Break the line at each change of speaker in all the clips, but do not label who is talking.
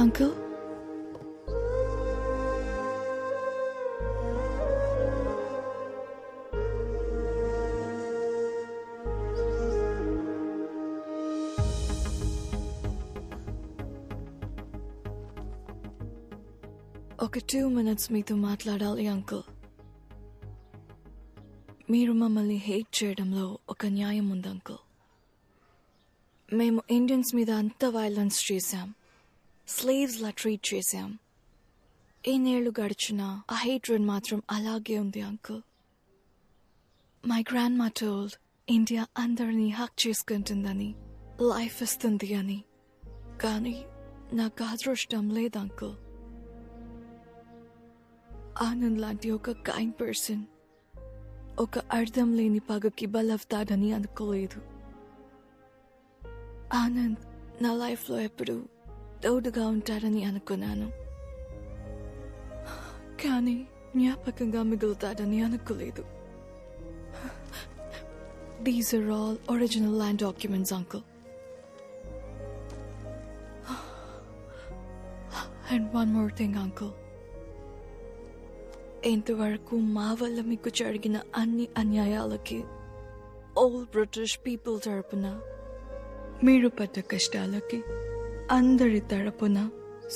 Uncle ఒక 2 minutes మీతో మాట్లాడాలి అంకుల్. మీరు మమ్మల్ని హేట్ చేయడంలో ఒక న్యాయం ఉంది అంకుల్. మేము ఇండియన్స్ మీద అంత వైలెన్స్ చేశాం, స్లేవ్స్లా ట్రీట్ చేశాం. ఎన్నేళ్లు గడిచినా ఆ హేట్రెడ్ మాత్రం అలాగే ఉంది అంకుల్. మై గ్రాండ్ మా టోల్డ్ ఇండియా అందరినీ హక్ చేసుకుంటుందని, లైఫ్ ఇస్తుంది అని. కానీ నాకు అదృష్టం లేదు అంకుల్. ఆనంద్ లాంటి ఒక కైండ్ పర్సన్ ఒక అర్థం లేని పగకి బలవుతాడని అనుకోలేదు. ఆనంద్ నా లైఫ్లో ఎప్పుడు తోడుగా ఉంటాడని అనుకున్నాను, కానీ జ్ఞాపకంగా మిగులుతాడని అనుకోలేదు. These are all original land documents, uncle. And one more thing, uncle. ఇంతవరకు మా వల్ల మీకు జరిగిన అన్ని అన్యాయాలకి ఆల్ బ్రిటిష్ పీపుల్ తరపున, మీరు పడ్డ కష్టాలకి అందరి తరపున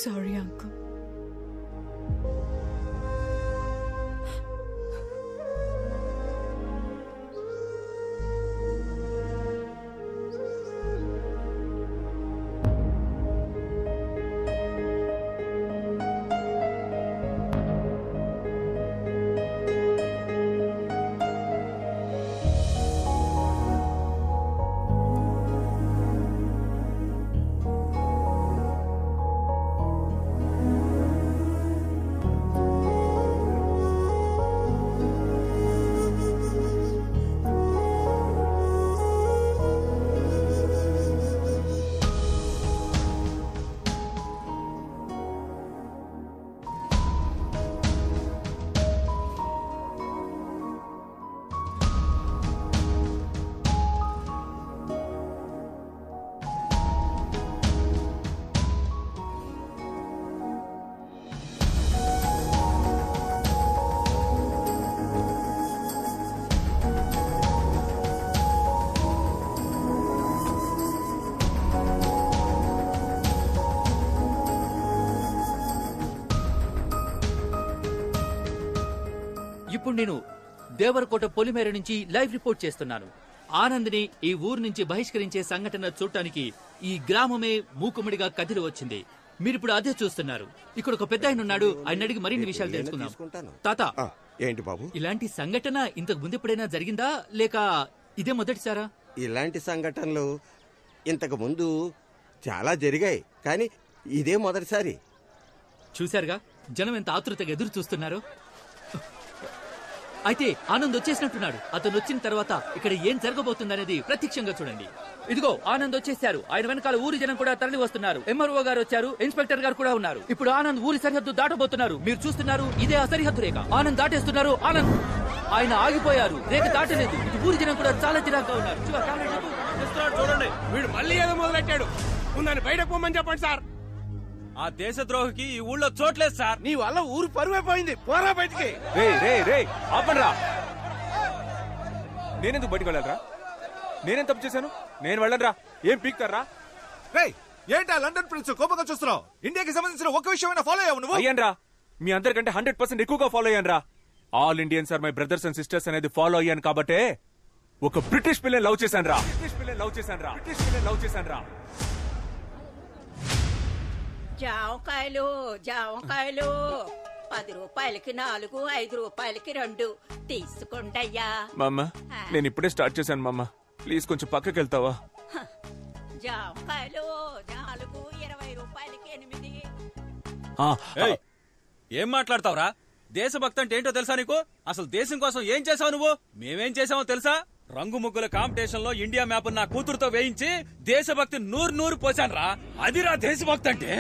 సారీ అంకుల్.
ఇప్పుడు నేను దేవరకోట పొలిమేర నుంచి లైవ్ రిపోర్ట్ చేస్తున్నాను. ఆనంద్ని ఈ ఊరు నుంచి బహిష్కరించే సంఘటన చూడటానికి ఈ గ్రామమే మూకుమ్మడిగా కదిలి వచ్చింది. మీరిప్పుడు అదే చూస్తున్నారు. ఇక్కడ ఒక పెద్ద ఆయన ఉన్నాడు, ఆయన అడిగి మరిన్ని విషయాలు తెలుసుకుందాం. తాత,
ఏంటి బాబు?
ఇలాంటి సంఘటన ఇంతకు ముందు ఎప్పుడైనా జరిగిందా, లేక ఇదే మొదటిసారా?
ఇలాంటి సంఘటనలు ఇంతకు ముందు చాలా జరిగాయి, కానీ ఇదే మొదటిసారి.
చూశారుగా జనం ఎంత ఆతృతగా ఎదురు చూస్తున్నారు. అయితే ఆనంద్ వచ్చేసినట్టున్నాడు. అతను వచ్చిన తర్వాత ఇక్కడ ఏం జరగబోతుందనేది ప్రత్యక్షంగా చూడండి. ఇదిగో ఆనంద్ వచ్చేసారు. ఆయన వెనకాల ఊరి జనం కూడా తరలి వస్తున్నారు. ఎంఆర్ఓ గారు వచ్చారు, ఇన్స్పెక్టర్ గారు కూడా ఉన్నారు. ఇప్పుడు ఆనంద్ ఊరి సరిహద్దు దాటబోతున్నారు. మీరు చూస్తున్నారు, ఇదే ఆ సరిహద్దు రేఖ. ఆనంద్ దాటేస్తున్నారు. ఆనంద్ ఆయన ఆగిపోయారు, రేఖ దాటలేదు. ఇటు ఊరి జనం కూడా చాలా చిరాగ్గా ఉన్నారు.
చూడండి, వీడు మళ్ళీ ఏదో మొదలెట్టాడు. ఉందని బయటకు పోమని చెప్పండి సార్. ఆ దేశద్రోహికి ఈ ఊళ్ళో చోట్లేదు సార్. నీ వల్ల ఊరు పరువైపోయింది. పోరా బయటికి.
ఆపండ్రా. నేనెందుకు బయటకు వెళ్ళాలరా? నేనేం తప్పు చేశాను? నేను వెళ్ళనురా. ఏం పీక్తారా?
ఏంటా లండన్ ప్రిన్స్ కోపంగా చూస్తున్నావు? ఇండియాకి సంబంధించిన ఒక విషయమైనా ఫాలో అయ్యావు నువ్వు?
అయ్యాన్రా, మీ అందరికంటే 100% ఎక్కువగా ఫాలో అయ్యాన్రా. All Indians are my brothers and sisters అనేది ఫాలో అయ్యాను కాబట్టే ఒక బ్రిటిష్ పిల్లని లవ్ చేశాన్రా.
జామకాయలు 10 రూపాయలకి 4, 5 రూపాయలకి 2 తీసుకోండయ్యా.
మామ, నేను ఇప్పుడే స్టార్ట్ చేశాను మామ. ప్లీజ్ కొంచెం పక్కకి వెళ్తావా?
జామకాయలు 4, 20 రూపాయలకి
8. ఏం మాట్లాడతావురా? దేశభక్తి అంటే ఏంటో తెలుసా నీకు? అసలు దేశం కోసం ఏం చేసావు నువ్వు? మేమేం చేసామో తెలుసా? రంగు ముగ్గుల కాంపిటీషన్ లో ఇండియా మ్యాప్ నా కూతురుతో వేయించి దేశభక్తి 100 పోసాన్రా. అదిరా దేశభక్తి అంటే.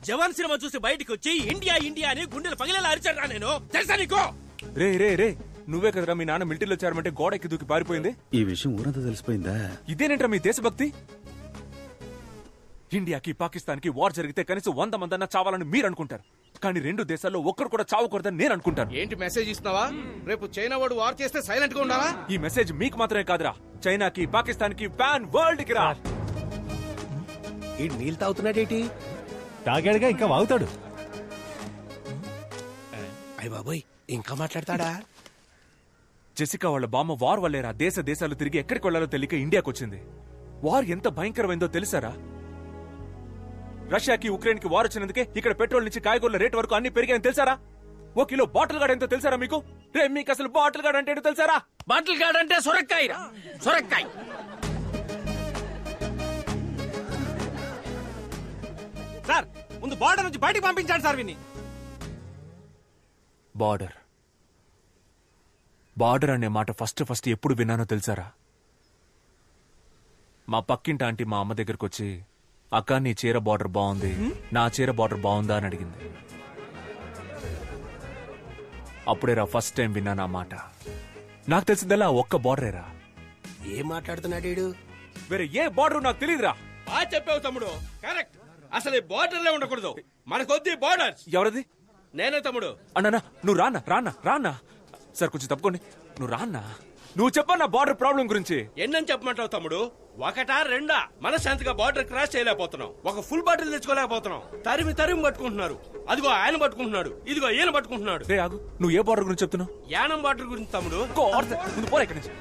జవాన్ సినిమా చూసి బయటికి వచ్చి ఇండియా ఇండియా అని గుండెలు పగిలేలా అరిచారా నేను, తెలుసా నీకు?
రే నువ్వే కదరా మీ నాన్న మిలిటరీలో చేరమంటే గోడ ఎక్కి దూకి పారిపోయింది.
ఈ విషయం ఊరంతా తెలిసిపోయిందా?
ఇదేనేంట్రా మీ దేశభక్తి? ఇండియాకి పాకిస్తాన్కి వార్ జరిగితే కనీసం 100 మందన్నా చావాలని మీరు అనుకుంటారు, కానీ 2 దేశాల్లో ఒక్కరు కూడా చావకూడదని నేను అనుకుంటాను.
ఏంటి మెసేజ్ ఇస్తున్నావా? రేపు చైనా వాడు వార్ చేస్తే సైలెంట్ గా ఉండాలా?
ఈ మెసేజ్ మీకు మాత్రమే కాదురా, చైనాకి, పాకిస్తాన్కి, ప్యాన్ వరల్డ్ కి రా.
ఈ నీళ్ళు తాగుతున్నాడేటి?
తాగాడుగా ఇంకా వాగుతాడు.
అయ్య బాబోయ్, ఇంకా మాట్లాడతాడా?
జెసికా వాళ్ళ బామ్మ వార్ వల్లేరా దేశాలు తిరిగి ఎక్కడికి వెళ్లాలో తెలియక ఇండియాకి వచ్చింది. వార్ ఎంత భయంకరమైందో తెలుసారా? రష్యాకి ఉక్రెయిన్ కి వార్ వచ్చినందుకే ఇక్కడ పెట్రోల్ నుంచి కాయగూరల రేట్ వరకు అన్ని పెరిగాయని తెలుసారా? 1 కిలో బాటిల్ గార్డ్ ఎంతో తెలుసారా మీకు? రే, మీకు అసలు బాటిల్ గార్డ్ అంటే తెలుసారా?
బాటిల్ గార్డ్ అంటే సొరకాయ.
సార్, ముందు బార్డర్ నుంచి బయటికి పంపించాడు సార్ విని.
బార్డర్ అనే మాట ఫస్ట్ ఎప్పుడు విన్నానో తెలుసారా? మా పక్కింటి ఆంటీ మా అమ్మ దగ్గరకు వచ్చి, అక్క నీ చీర బార్డర్ బాగుంది, నా చీర బార్డర్ బాగుందా అని అడిగింది. అప్పుడేరా ఫస్ట్ టైం విన్నాను ఆ మాట. నాకు తెలిసిందల్లా ఒక్క బార్డరేరా.
ఏం మాట్లాడుతున్నాడు?
వేరే ఏ బార్డర్ నాకు తెలియదురా.
బాగా చెప్పావు తమ్ముడు, కరెక్ట్. అసలు ఈ బార్డర్లే ఉండకూడదు, మనకొద్ది బార్డర్స్.
ఎవరది?
నేనే తమ్ముడు.
అన్నా నువ్వు రానా సార్, కొంచెం తప్పుకోండి. నువ్వు రాన్నా, నువ్వు చెప్పన్నా బార్డర్ ప్రాబ్లం గురించి.
ఎన్నని చెప్పమంటావు తమ్ముడు? 1 2 మనశాంతిగా బార్డర్ క్రాస్ చేయలేకపోతున్నాం. ఒక ఫుల్ బాటిల్ తెచ్చుకోలేకపోతున్నాం. తరిమి పట్టుకుంటున్నారు. అదిగో ఆయన పట్టుకుంటున్నాడు, ఇదిగో ఈయన పట్టుకుంటున్నాడు.
రే ఆగు, నువ్వు ఏ బార్డర్ గురించి చెప్తున్నావు?
యానం బార్డర్ గురించి తమ్ముడు.
ముందు పోరా ఇక్కడి నుంచి.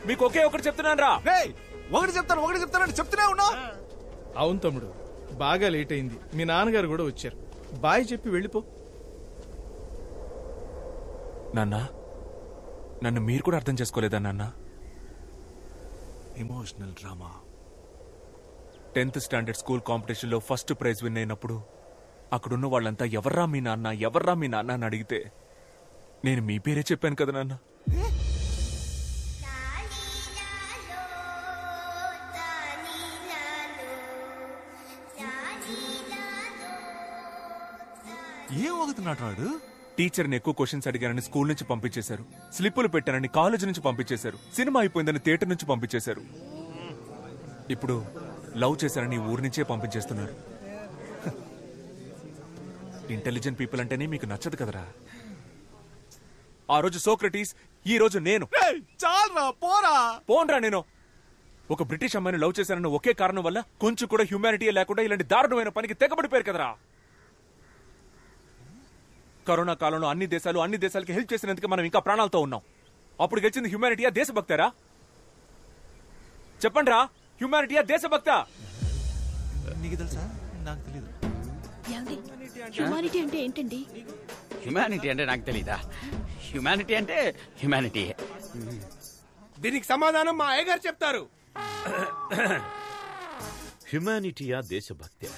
మీకు ఒకే ఒకటి చెప్తున్నాను రా.
ఒకటి చెప్తానంటే చెప్తూనే ఉన్నా.
అవును తమ్ముడు, బాగా లేట్ అయింది. మీ నాన్నగారు కూడా వచ్చారు. బాయ్ చెప్పి వెళ్ళిపో.
నాన్నా, నన్ను మీరు కూడా అర్థం చేసుకోలేదా నాన్న?
Emotional drama.
10th standard school competition లో ఫస్ట్ ప్రైజ్ విన్ అయినప్పుడు అక్కడున్న వాళ్ళంతా ఎవర్రా మీ నాన్న అని అడిగితే నేను మీ పేరే చెప్పాను కదా నాన్న.
ఏం అవుతున్నాడు వాడు?
టీచర్ని ఎక్కువ క్వశ్చన్స్ అడిగానని స్కూల్ నుంచి పంపించేశారు, స్లిప్పులు పెట్టానని కాలేజ్ నుంచి పంపించేశారు, సినిమా అయిపోయిందని థియేటర్ నుంచి పంపించేశారు, ఇప్పుడు లవ్ చేశారని ఊరి నుంచే పంపించేస్తున్నారు. ఇంటెలిజెంట్ పీపుల్ అంటేనే మీకు నచ్చదు కదరా. ఆ రోజు సోక్రటీస్, ఈ రోజు నేను. పోన్రా నేను. ఒక బ్రిటిష్ అమ్మాయిని లవ్ చేశానని ఒకే కారణం వల్ల కొంచెం కూడా హ్యూమానిటీ లేకుండా ఇలాంటి దారుణమైన పనికి తెగబడిపోయారు కదరా. కరోనా కాలంలో అన్ని దేశాలకి హెల్ప్ చేసినందుకు మనం ఇంకా ప్రాణాలతో ఉన్నాం. అప్పుడు గెలిచింది హ్యూమానిటీయా దేశభక్తారా? చెప్పండి రా, హ్యూమానిటీయా దేశభక్త?
నీకు తెలుసా? నాకు తెలీదు.
హ్యూమానిటీ అంటే ఏంటండి?
హ్యుమానిటీ అంటే నాకు తెలీదా? హ్యుమానిటీ అంటే హ్యుమానిటీ.
దీనికి సమాధానం మా అయ్యగారు చెప్తారు.
హ్యుమానిటీయా దేశభక్తి?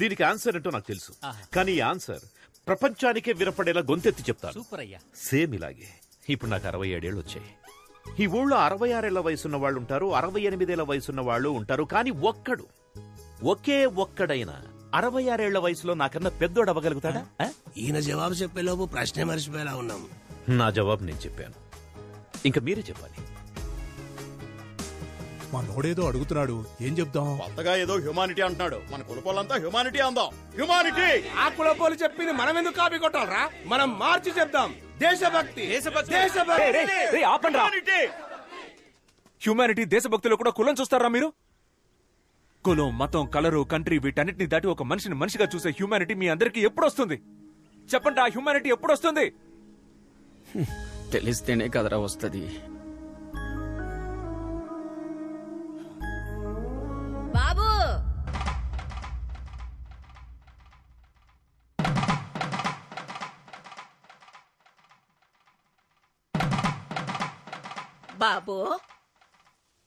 దీనికి ఆన్సర్ ఏంటో నాకు తెలుసు, కానీ ఈ ఆన్సర్ ప్రపంచానికే వినపడేలా గొంతెత్తి చెప్తాను.
సూపర్ అయ్యా.
సేమ్ ఇలాగే. ఇప్పుడు నాకు 67 ఏళ్ళు వచ్చాయి. ఈ ఊళ్ళో 66 ఏళ్ల వయసున్న వాళ్ళు ఉంటారు, 68 ఏళ్ల వయసున్న వాళ్ళు ఉంటారు, కానీ ఒకే ఒక్కడైనా 66 ఏళ్ల వయసులో నాకన్నా పెద్దోడు అవ్వగలుగుతాడా?
ఈయన జవాబు చెప్పేలోపు ప్రశ్నే మర్చిపోయేలా ఉన్నాం.
నా జవాబు నేను చెప్పాను, ఇంకా మీరే చెప్పాలి.
మా నోడేదో అడుగుతున్నాడు, ఏం చెప్దాం?
కొత్తగా ఏదో హ్యుమానిటీ అంటున్నాడు, మన కులపోలంతా హ్యుమానిటీ అందాం. హ్యుమానిటీ.
ఆ కులపోలు చెప్పింది మనం ఎందుకు కాపీ కొట్టాలరా? మనం మార్చి చెప్దాం. దేశభక్తి.
హ్యూమానిటీ దేశభక్తిలో కూడా కులం చూస్తారా మీరు? కులం, మతం, కలరు, కంట్రీ వీటన్నిటిని దాటి ఒక మనిషిని మనిషిగా చూసే హ్యూమానిటీ మీ అందరికీ ఎప్పుడు వస్తుంది? చెప్పండి, ఆ హ్యూమానిటీ ఎప్పుడు వస్తుంది?
తెలిస్తేనే కదరా వస్తుంది.
బాబు, బాబు,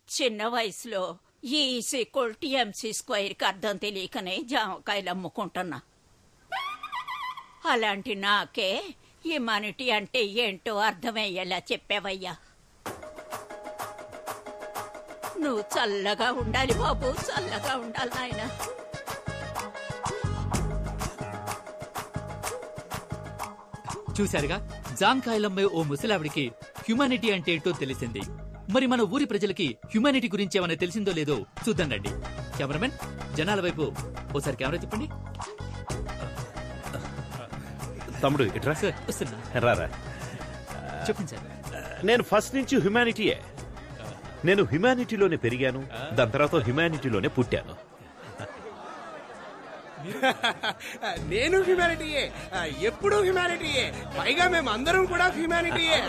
చిన్న వయసులో E=MC² అర్థం తెలియకనే జామకాయలు అమ్ముకుంటున్నా. అలాంటి నాకే హ్యుమానిటీ అంటే ఏంటో అర్థమయ్యేలా చెప్పావయ్యా. నువ్వు చల్లగా ఉండాలి బాబు, చల్లగా ఉండాలి నాయన.
చూశారుగా, జాంకాయలమ్మే ఓ ముసలావిడికి హ్యుమానిటీ అంటే ఏంటో తెలిసింది. మరి మన ఊరి ప్రజలకి హ్యుమానిటీ గురించి ఏమైనా తెలిసిందో లేదో చూద్దాం రండి. కెమెరామెన్ జనాల వైపు ఓసారి కెమెరా తిప్పండి.
తమ్ముడు ఇట్రా
సార్ వస్తున్నా.
రారా.
చెప్పండి సార్.
నేను ఫస్ట్ నుంచి హ్యుమానిటీయే. నేను హ్యుమానిటీలోనే పెరిగాను, దాని తర్వాత హ్యుమానిటీలోనే పుట్టాను.
నేను హ్యుమానిటీయే, ఎప్పుడు హ్యుమానిటీయే, పైగా మేము అందరం కూడా హ్యుమానిటీయే.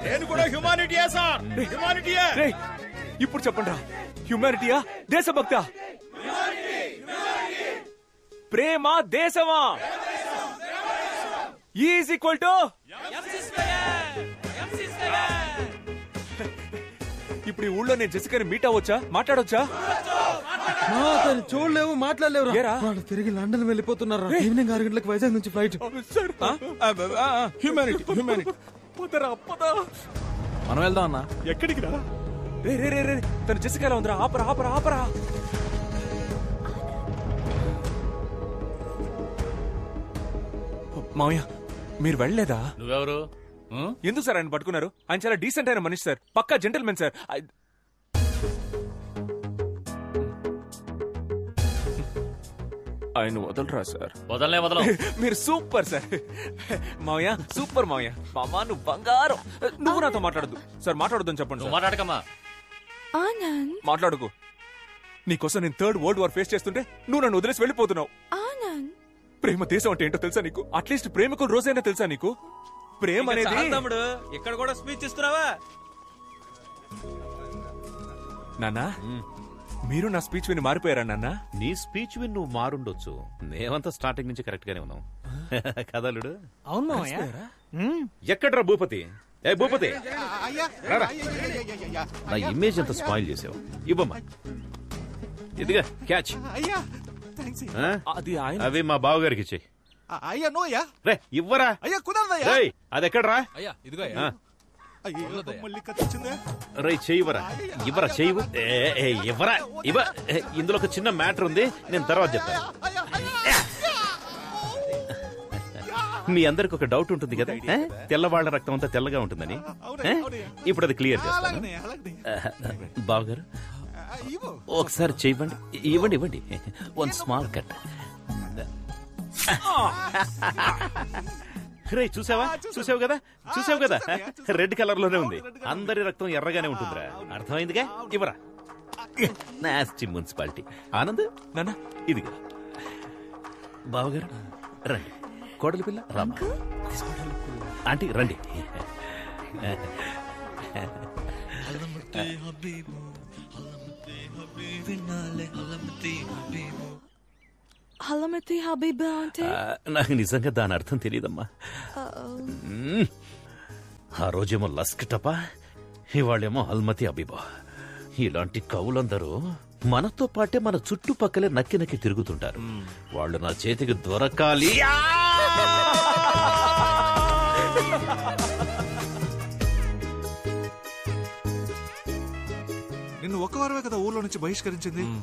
నేను కూడా హ్యుమానిటీయే సార్, హ్యుమానిటీయే.
ఇప్పుడు చెప్పండి రా, హ్యుమానిటీయా దేశభక్త? ప్రేమ దేశమా? ఈజ్ ఈక్వల్ టు ఇప్పుడు ఈ ఊళ్ళో నేను జెసికాని మీట్ అవ్వచ్చా, మాట్లాడొచ్చా?
చూడలేవు, మాట్లాడలేవు. వాళ్ళు తిరిగి లండన్ వెళ్ళిపోతున్నారు. ఈవినింగ్ 6 గంటలకు వైజాగ్ నుంచి ఫ్లైట్. Humanity humanity.
మనం వెళ్దాం అన్నా.
ఎక్కడికి రా? రే రే రే రే, తను జెసికాలో ఉందిరా. ఆపరా ఆపరా ఆపరా. మామయ్య మీరు వెళ్ళలేదా?
నువ్వెవరు?
ఎందుకు సార్ ఆయన పట్టుకున్నారు? ఆయన చాలా డీసెంట్ అయిన మనిషి సార్, పక్కా జెంటల్మెన్ సార్. ఆయన వదలరా సార్?
వదలనే వదలం.
మీరు సూపర్ సార్. మామయ్య సూపర్ మామయ్య. మామా నువ్వు బంగారం. నువ్వు నాతో మాట్లాడద్దు సార్, మాట్లాడొద్దని చెప్పండి.
మాట్లాడకమ్మా.
ఆనంద్
మాట్లాడుకో. నీకోసం నేను 3rd వరల్డ్ వార్ ఫేస్ చేస్తుంటే నువ్వు నన్ను వదిలేసి వెళ్ళిపోతున్నావు.
ఆనంద్
ప్రేమ దేశం అంటే ఏంటో తెలుసా నీకు? అట్లీస్ట్ ప్రేమికుల రోజైనా తెలుసా నీకు? ప్రేమ అనేది
తమ్ముడు ఇక్కడ కూడా స్పీచ్ ఇస్తున్నావా?
నాన్నా మీరు నా స్పీచ్ విని మారిపోయారా నాన్న?
నీ స్పీచ్ విని నువ్వు మారుండొచ్చు, మేమంతా స్టార్టింగ్ నుంచి కరెక్ట్ గానే ఉన్నాం. కదలుడు.
అవును.
ఎక్కడ్రా భూపతి? ఏ భూపతి, రారా. నా ఇమేజ్ అంతా స్పాయిల్ చేసావు. ఇవ్వమ్మా, ఇదిగా క్యాచ్.
అది ఆయన.
అవి మా బావగారికి ఇచ్చేయి.
అయ్యా నోయా.
రే ఇవ్వరా.
అయ్యా కుదరదయ్యా.
రేయ్ అది ఎక్కడ్రా?
అయ్యా ఇదిగో.
మళ్ళీ కత్తిచ్చిందే.
రై చెయ్యవరా. ఇవ్వరా చెయ్యవు. ఇవ్వరా ఇవ్వ. ఇందులో ఒక చిన్న మ్యాటర్ ఉంది, నేను తర్వాత చెప్తాను. మీ అందరికి ఒక డౌట్ ఉంటుంది కదా, తెల్లవాళ్ల రక్తం అంతా తెల్లగా ఉంటుందని. ఇప్పుడు అది క్లియర్ చేస్తాను. బావగారు ఒకసారి చెయ్యండి. ఇవ్వండి ఇవ్వండి. 1 స్మాల్ కట్. రే చూసావా? చూసావు కదా, చూసావు కదా, రెడ్ కలర్ లోనే ఉంది. అందరి రక్తం ఎర్రగానే ఉంటుందిరా. అర్థమైందిగా? ఇవ్వరా. Nasty municipality. ఆనంద్
నాన్న
ఇదిగా. బావగారు రండి. కోడలి పిల్ల రామా. ఆంటీ రండి.
హలమతి హబీబా అంటే?
నాకు నిజంగా దాని అర్థం తెలియదమ్మా. ఆ రోజేమో లస్క్ టపా, ఇవాళేమో హల్మతి అబీబా. ఇలాంటి కవులందరూ మనతో పాటే మన చుట్టుపక్కలే నక్కి నక్కి తిరుగుతుంటారు. వాళ్ళు నా చేతికి దొరకాలి.
నిన్ను ఒక వారమే కదా ఊర్లో నుంచి బహిష్కరించింది.